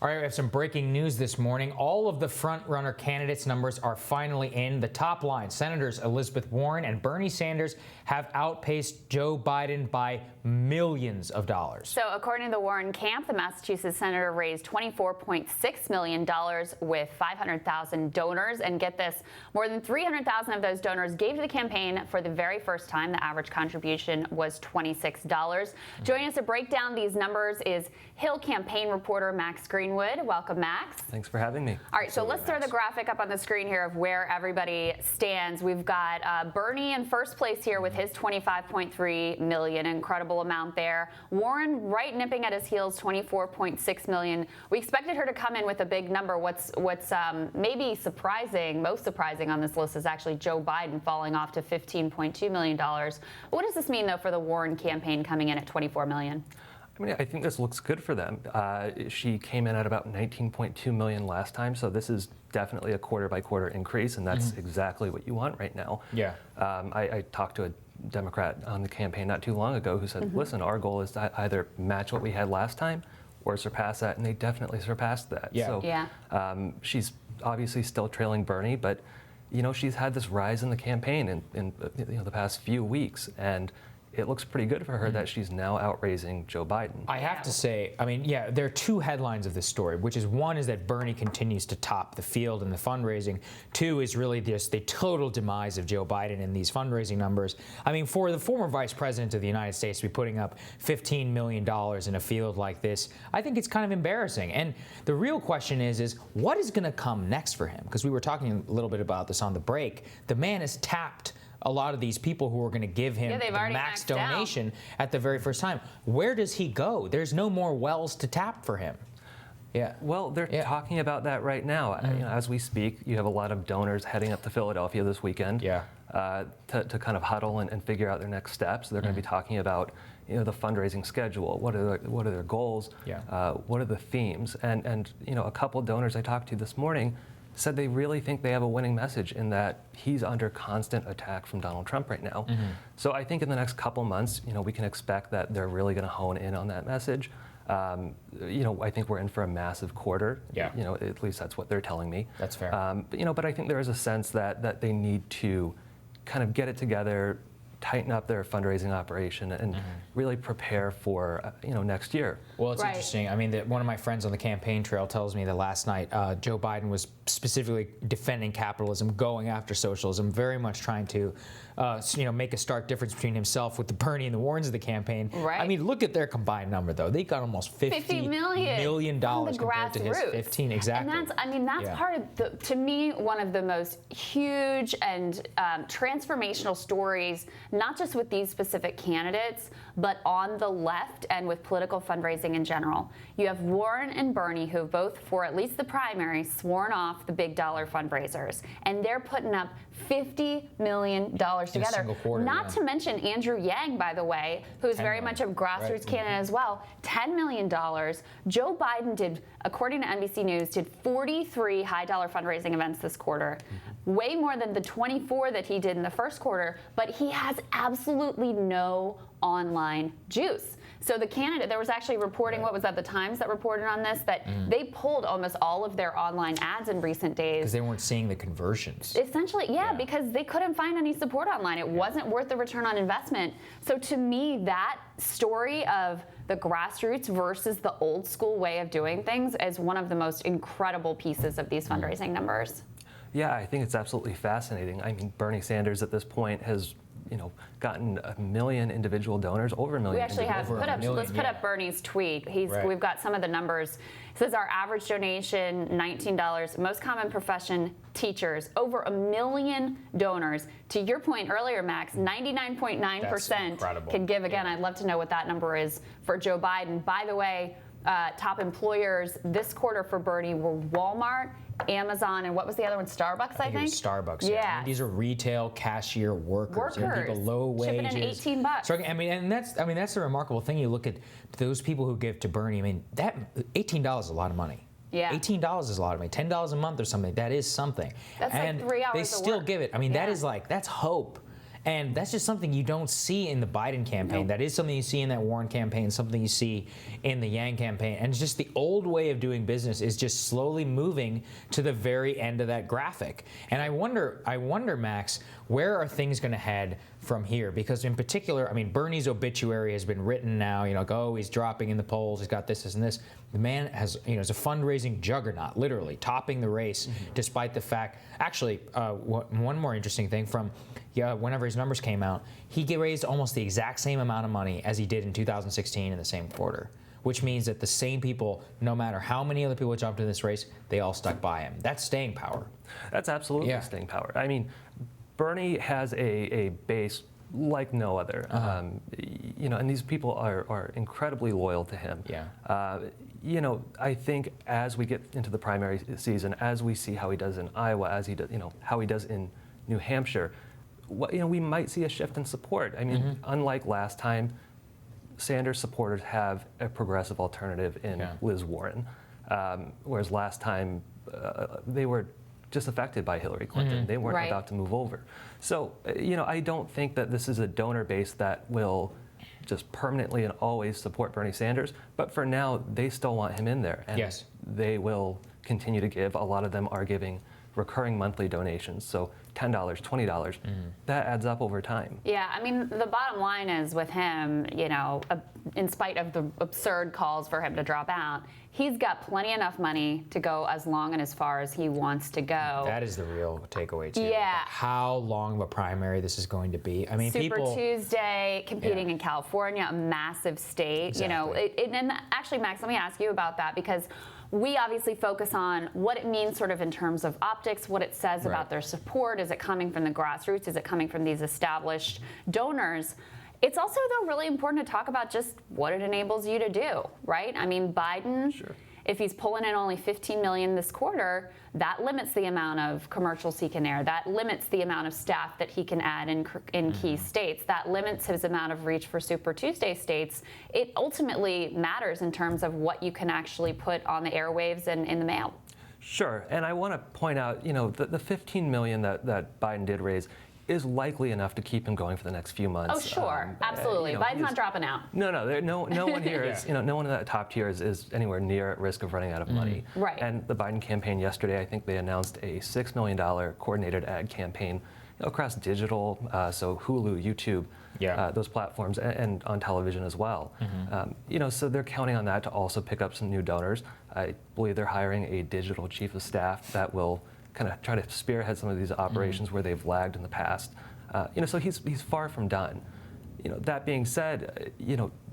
All right, we have some breaking news this morning. All of the front-runner candidates' numbers are finally in. The top line, Senators Elizabeth Warren and Bernie Sanders have outpaced Joe Biden by millions of dollars. So according to the Warren camp, the Massachusetts senator raised $24.6 million with 500,000 donors. And get this, more than 300,000 of those donors gave to the campaign for the very first time. The average contribution was $26. Joining us to break down these numbers is Hill campaign reporter Max Greenwood. Welcome, Max. Thanks for having me. All right, so let's throw the graphic up on the screen here of where everybody stands. We've got Bernie in first place here with his 25.3 million, incredible amount there. Warren right nipping at his heels, 24.6 million. We expected her to come in with a big number. What's maybe surprising, most surprising on this list is actually Joe Biden falling off to $15.2 million. What does this mean, though, for the Warren campaign coming in at 24 million? I mean, I think this looks good for them. She came in at about 19.2 million last time, so this is definitely a quarter-by-quarter increase, and that's exactly what you want right now. Yeah. I talked to a Democrat on the campaign not too long ago who said, listen, our goal is to either match what we had last time or surpass that, and they definitely surpassed that. Yeah. So she's obviously still trailing Bernie, but she's had this rise in the campaign in the past few weeks, and it looks pretty good for her that she's now outraising Joe Biden. I have to say, I mean, yeah, there are two headlines of this story, which is one is that Bernie continues to top the field in the fundraising. Two is really just the total demise of Joe Biden in these fundraising numbers. I mean, for the former vice president of the United States to be putting up $15 million in a field like this, I think it's kind of embarrassing. And the real question is what is going to come next for him? Because we were talking a little bit about this on the break. The man has tapped a lot of these people who are going to give him the max donation at the very first time. Where does he go? There's no more wells to tap for him. Yeah. Well, they're talking about that right now. As we speak, you have a lot of donors heading up to Philadelphia this weekend to kind of huddle and figure out their next steps. They're going to be talking about the fundraising schedule. What are their goals? What are the themes? And a couple of donors I talked to this morning said they really think they have a winning message in that he's under constant attack from Donald Trump right now. So I think in the next couple months, we can expect that they're really going to hone in on that message. I think we're in for a massive quarter. At least that's what they're telling me. That's fair. But I think there is a sense that they need to kind of get it together, tighten up their fundraising operation, and really prepare for next year. Well, it's interesting. I mean, one of my friends on the campaign trail tells me that last night Joe Biden was specifically defending capitalism, going after socialism, very much trying to make a stark difference between himself with the Bernie and the Warrens of the campaign. Right. I mean, look at their combined number, though. They got almost $50 million compared to his 15. Exactly. And that's part of to me, one of the most huge and transformational stories, not just with these specific candidates, but on the left and with political fundraising in general. You have Warren and Bernie, who both, for at least the primary, sworn off the big dollar fundraisers. And they're putting up $50 million together. Not to mention Andrew Yang, by the way, who's very much a grassroots candidate as well, $10 million. Joe Biden did, according to NBC News, did 43 high dollar fundraising events this quarter, way more than the 24 that he did in the first quarter, but he has absolutely no online juice. So the candidate, there was actually reporting, what was that, the Times that reported on this, that they pulled almost all of their online ads in recent days. Because they weren't seeing the conversions. Essentially, because they couldn't find any support online. It wasn't worth the return on investment. So to me, that story of the grassroots versus the old school way of doing things is one of the most incredible pieces of these fundraising numbers. Yeah, I think it's absolutely fascinating. I mean, Bernie Sanders at this point has gotten 1 million individual donors, over 1 million. We actually have let's put up Bernie's tweet. We've got some of the numbers. It says our average donation, $19. Most common profession, teachers. Over 1 million donors. To your point earlier, Max, 99.9% can give. Again, I'd love to know what that number is for Joe Biden. By the way, top employers this quarter for Bernie were Walmart, Amazon, and what was the other one? Starbucks, I think? It was Starbucks. Yeah. I mean, these are retail cashier workers. People low wages. Shipping in $18. So, that's the remarkable thing. You look at those people who give to Bernie. I mean, that $18 is a lot of money. Yeah. $18 is a lot of money. $10 a month or something. That is something. That's and like 3 hours they still give it. I mean, that's hope. And that's just something you don't see in the Biden campaign. Nope. That is something you see in that Warren campaign, something you see in the Yang campaign. And it's just the old way of doing business is just slowly moving to the very end of that graphic. And I wonder, Max, where are things going to head from here? Because in particular, I mean, Bernie's obituary has been written now, oh, he's dropping in the polls, he's got this and this. The man has, is a fundraising juggernaut, literally topping the race, despite the fact, actually, one more interesting thing from, whenever his numbers came out, he raised almost the exact same amount of money as he did in 2016 in the same quarter, which means that the same people, no matter how many other people jumped in this race, they all stuck by him. That's staying power. That's absolutely staying power. I mean, Bernie has a base like no other, and these people are incredibly loyal to him. Yeah. I think as we get into the primary season, as we see how he does in Iowa, as he does, how he does in New Hampshire, we might see a shift in support. I mean, unlike last time, Sanders supporters have a progressive alternative in Liz Warren, whereas last time they were just affected by Hillary Clinton. They weren't about to move over. So, I don't think that this is a donor base that will just permanently and always support Bernie Sanders. But for now, they still want him in there. And they will continue to give. A lot of them are giving recurring monthly donations. So $10, $20, that adds up over time. Yeah, I mean, the bottom line is with him, in spite of the absurd calls for him to drop out, he's got plenty enough money to go as long and as far as he wants to go. That is the real takeaway, too. Yeah. How long of a primary this is going to be. I mean, Super Tuesday, competing in California, a massive state. Exactly. And actually, Max, let me ask you about that, because we obviously focus on what it means sort of in terms of optics, what it says about their support. Is it coming from the grassroots? Is it coming from these established donors? It's also, though, really important to talk about just what it enables you to do, right? I mean, Biden, if he's pulling in only $15 million this quarter, that limits the amount of commercials he can air. That limits the amount of staff that he can add in key states. That limits his amount of reach for Super Tuesday states. It ultimately matters in terms of what you can actually put on the airwaves and in the mail. Sure, and I want to point out, the $15 million that Biden did raise is likely enough to keep him going for the next few months. Oh, sure, absolutely. Biden's not dropping out. No one here is, no one in that top tier is anywhere near at risk of running out of money. Right. And the Biden campaign yesterday, I think they announced a $6 million coordinated ad campaign across digital, so Hulu, YouTube, those platforms, and on television as well. So they're counting on that to also pick up some new donors. I believe they're hiring a digital chief of staff that will kind of try to spearhead some of these operations where they've lagged in the past. So he's far from done. That being said,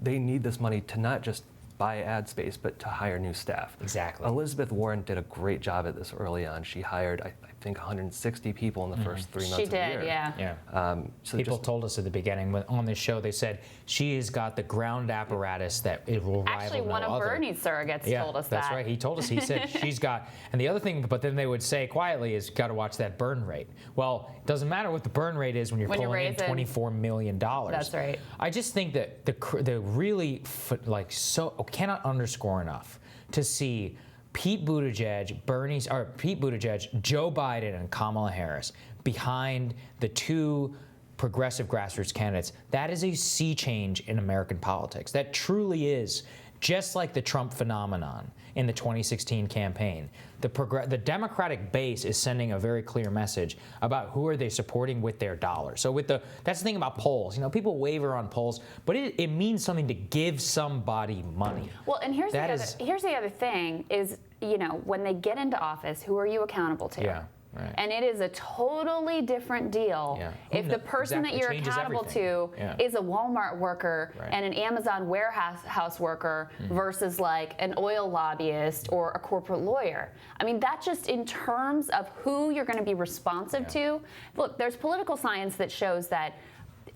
they need this money to not just buy ad space, but to hire new staff. Exactly. Elizabeth Warren did a great job at this early on. She hired, I think, 160 people in the first 3 months of the year. She did, Yeah. So people told us at the beginning on this show, they said she has got the ground apparatus that it will rival actually, one no of other. Bernie's surrogates told us that. That's right. He told us. He said she's got. And the other thing, but then they would say quietly, is got to watch that burn rate. Well, it doesn't matter what the burn rate is when you're pulling in $24 million. That's right. I just think that the really cannot underscore enough to see Pete Buttigieg, Joe Biden, and Kamala Harris behind the two progressive grassroots candidates. That is a sea change in American politics. That truly is, just like the Trump phenomenon in the 2016 campaign. The Democratic base is sending a very clear message about who are they supporting with their dollars. So that's the thing about polls. People waver on polls, but it means something to give somebody money. Well, and here's the other thing is, when they get into office, who are you accountable to? Yeah. Right. And it is a totally different deal if the person that you're accountable to is a Walmart worker and an Amazon warehouse worker versus like an oil lobbyist or a corporate lawyer. I mean, that just in terms of who you're going to be responsive to. Look, there's political science that shows that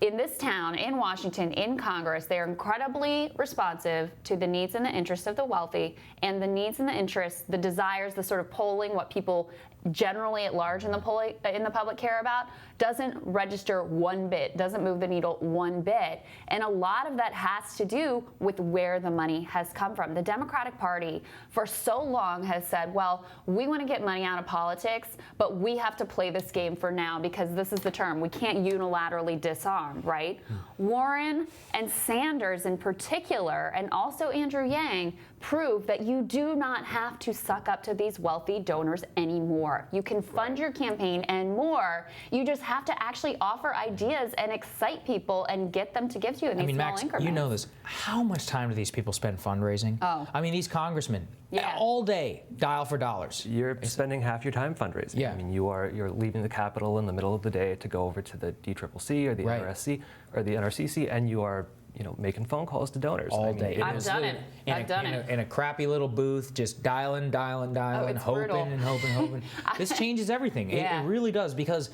in this town, in Washington, in Congress, they are incredibly responsive to the needs and the interests of the wealthy and the needs and the interests, the desires, the sort of polling, what people generally at large in the public care about, doesn't register one bit, doesn't move the needle one bit. And a lot of that has to do with where the money has come from. The Democratic Party for so long has said, well, we want to get money out of politics, but we have to play this game for now because this is the term. We can't unilaterally disarm, right? Warren and Sanders in particular, and also Andrew Yang, prove that you do not have to suck up to these wealthy donors anymore. You can fund your campaign and more. You just have to actually offer ideas and excite people and get them to give to you in these small Max, increments. you know this. How much time do these people spend fundraising? Oh. I mean, these congressmen, Yeah. all day, dial for dollars. You're spending half your time fundraising. Yeah. I mean, you're leaving the Capitol in the middle of the day to go over to the DCCC or the Right. NRSC or the NRCC, and you are making phone calls to donors All day. I've done it. I've done it. In a crappy little booth, just dialing, it's hoping brutal. and hoping. This changes everything. Yeah. It really does, because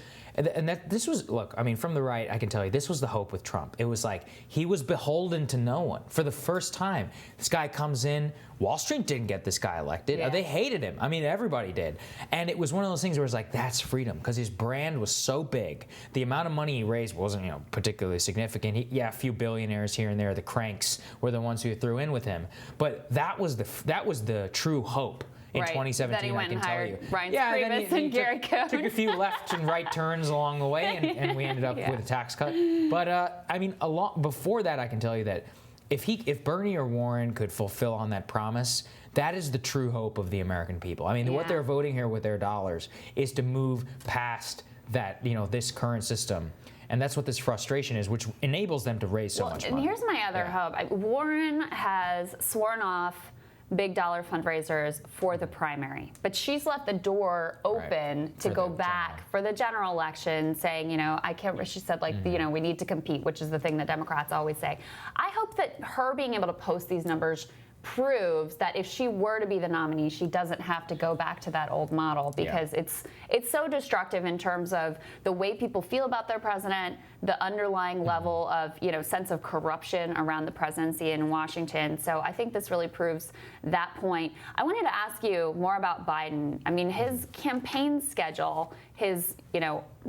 this was, look, I mean, from the right, I can tell you, this was the hope with Trump. It was like he was beholden to no one for the first time. This guy comes in. Wall Street didn't get this guy elected. Yeah. They hated him. I mean, everybody did. And it was one of those things where it's like, that's freedom, because his brand was so big. The amount of money he raised wasn't, particularly significant. A few billionaires here and there, the cranks were the ones who threw in with him. But that was the true hope. In Right. 2017, Then he went I can and tell hired you. Ryan then Priebus and Gary Cohn. took a few left and right turns along the way, and we ended up Yeah. with a tax cut. But I mean, before that, I can tell you that if Bernie or Warren could fulfill on that promise, that is the true hope of the American people. I mean, what Yeah. they're voting here with their dollars is to move past that, this current system. And that's what this frustration is, which enables them to raise so much and money. here's my other hope. Warren has sworn off big dollar fundraisers for the primary, but she's left the door open to For go the back general. for the general election, saying, I can't. She said, we need to compete, which is the thing that Democrats always say. I hope that her being able to post these numbers proves that if she were to be the nominee, she doesn't have to go back to that old model, because it's so destructive in terms of the way people feel about their president, the underlying level of sense of corruption around the presidency in Washington. So I think this really proves that point. I wanted to ask you more about Biden. I mean, his campaign schedule, his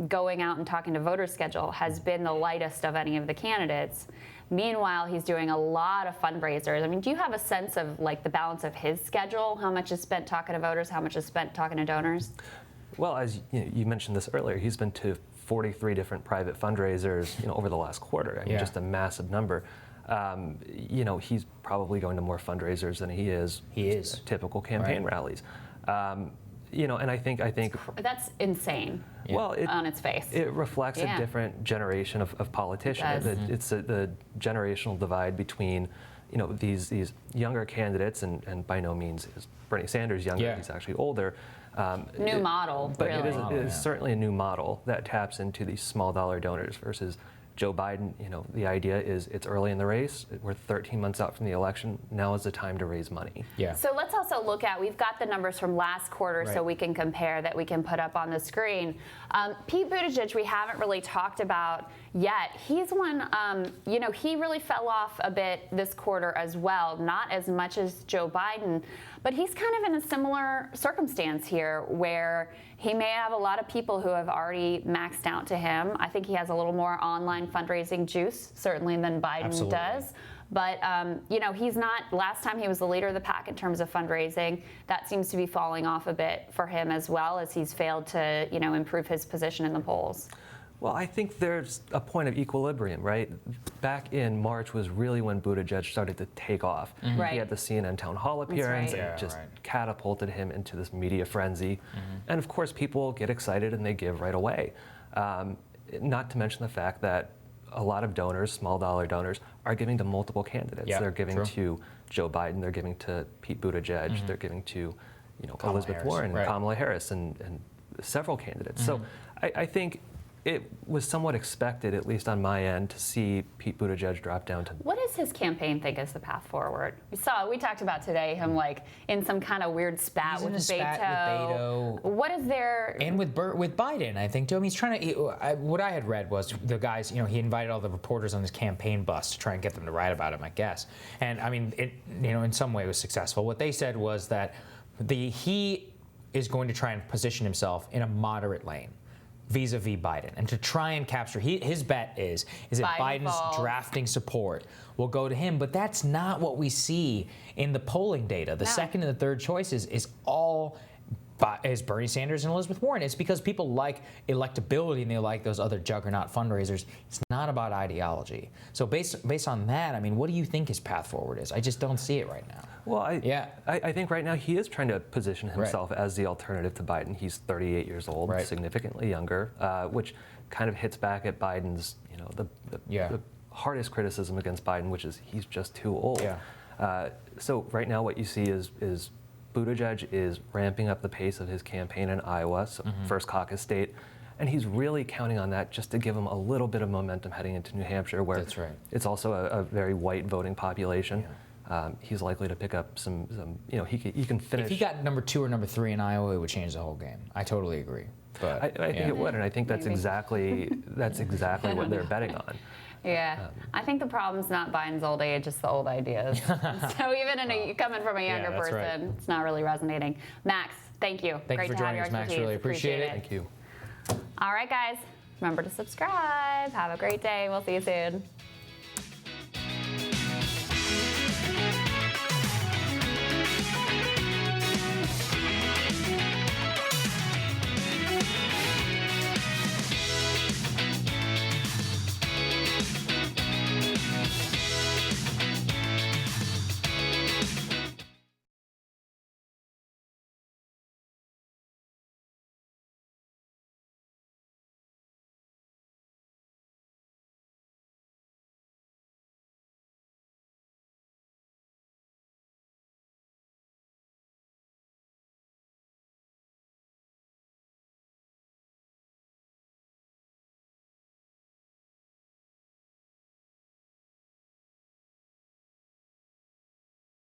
going out and talking to voters schedule has been the lightest of any of the candidates. Meanwhile, he's doing a lot of fundraisers. I mean, do you have a sense of the balance of his schedule? How much is spent talking to voters? How much is spent talking to donors? Well, as you mentioned this earlier, he's been to 43 different private fundraisers, over the last quarter. I mean, just a massive number. He's probably going to more fundraisers than he is typical campaign rallies. And I think that's insane. Well, on its face, it reflects a different generation of politicians. It's the generational divide between, these younger candidates, and by no means is Bernie Sanders younger. Yeah. He's actually older. New model, but really. it is certainly a new model that taps into these small dollar donors versus Joe Biden. The idea is it's early in the race. We're 13 months out from the election. Now is the time to raise money. Yeah. So let's also look at, we've got the numbers from last quarter so we can compare, that we can put up on the screen. Pete Buttigieg, we haven't really talked about yet. He's one, he really fell off a bit this quarter as well, not as much as Joe Biden, but he's kind of in a similar circumstance here where he may have a lot of people who have already maxed out to him. I think he has a little more online fundraising juice, certainly, than Biden does. But, he's not, last time he was the leader of the pack in terms of fundraising. That seems to be falling off a bit for him as well, as he's failed to, improve his position in the polls. Well, I think there's a point of equilibrium, right? Back in March was really when Buttigieg started to take off. Mm-hmm. Right. He had the CNN town hall appearance right. and just catapulted him into this media frenzy. And of course, people get excited and they give right away. Not to mention the fact that a lot of donors, small dollar donors, are giving to multiple candidates. Yeah, they're giving to Joe Biden, they're giving to Pete Buttigieg, they're giving to Elizabeth Harris, Warren, and Kamala Harris, and several candidates. So I think it was somewhat expected, at least on my end, to see Pete Buttigieg drop down to. What does his campaign think is the path forward? We talked about today him in some kind of weird spat He's in with a spat with Beto. What is there? And with Biden, I think too. I mean, he's trying to. What I had read was the guys. He invited all the reporters on his campaign bus to try and get them to write about him, I guess. And I mean, in some way, it was successful. What they said was that he is going to try and position himself in a moderate lane vis-a-vis Biden, and to try and capture, his bet is that Biden's drafting support will go to him, but that's not what we see in the polling data. The second and the third choices is all is Bernie Sanders and Elizabeth Warren. It's because people like electability and they like those other juggernaut fundraisers. It's not about ideology. So based on that, I mean, what do you think his path forward is? I just don't see it right now. Well, I think right now he is trying to position himself as the alternative to Biden. He's 38 years old, significantly younger, which kind of hits back at Biden's, the hardest criticism against Biden, which is he's just too old. Yeah. So right now what you see is Buttigieg is ramping up the pace of his campaign in Iowa, so first caucus state, and he's really counting on that just to give him a little bit of momentum heading into New Hampshire, where it's also a very white voting population. He's likely to pick up some he can finish. If he got number 2 or number 3 in Iowa, it would change the whole game. I totally agree. But I think it would, and I think that's exactly what they're betting on. Yeah, I think the problem's not Biden's old age, it's the old ideas. So even coming from a younger person, it's not really resonating. Max, thank you. Thank you for joining us, Max. Really appreciate it. Thank you. All right, guys, remember to subscribe. Have a great day. We'll see you soon.